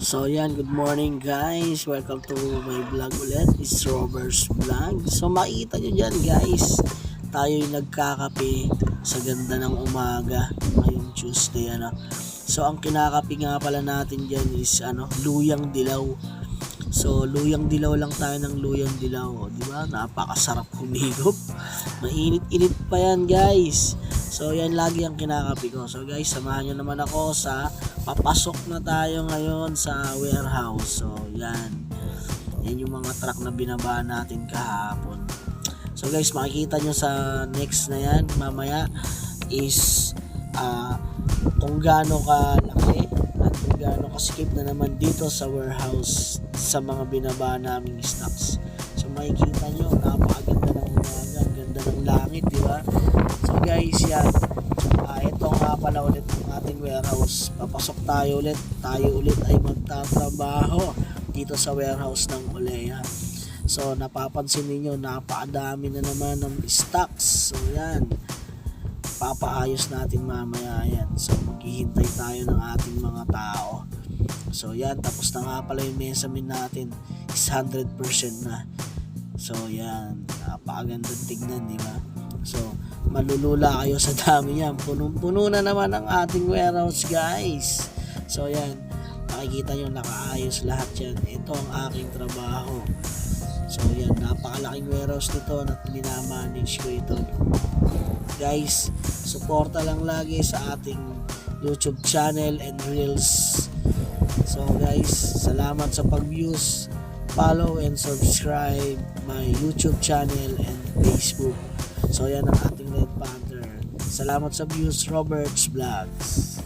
So yan, good morning guys. Welcome to my vlog ulit. It's Robert's Vlog. So makikita nyo dyan guys, tayo'y nagkakape sa ganda ng umaga ngayong Tuesday. So ang kinakape nga pala natin dyan is luyang dilaw. So luyang dilaw lang tayo ng luyang dilaw, di ba? Napakasarap humigop. Mainit-init pa yan guys. So yan lagi ang kinakape ko. So guys, samahan nyo naman ako sa papasok na tayo ngayon sa warehouse. So yan. Yan yung mga truck na binaba natin kahapon. So guys, makikita nyo sa next na yan mamaya is kung gaano kalaki at kung gaano kasikip na naman dito sa warehouse sa mga binaba naming stocks. So makikita nyo, napakaganda ng umaga, ganda ng langit, di ba? So guys, yan. Ito nga pala ulit ang ating warehouse. Papasok tayo ulit. Tayo ulit ay magtatrabaho dito sa warehouse ng Olea. So napapansin niyo, napakadami na naman ng stocks. So yan. Papaayos natin mamaya yan. So maghihintay tayo ng ating mga tao. So yan, tapos na nga pala yung measurement natin is 100% na. So yan, napakagandang tignan, di ba? So malulula kayo sa dami yan. Punong-puno na naman ang ating warehouse guys. So yan, makikita nyo nakaayos lahat yan. Ito ang aking trabaho. So yan, napakalaking warehouse nito na minamanage ko ito guys. Suporta lang lagi sa ating YouTube channel and Reels. So guys, salamat sa pag-views. Follow and subscribe my YouTube channel and Facebook. So yan ang ating Red Panther. Salamat sa views, Robert's Vlogs.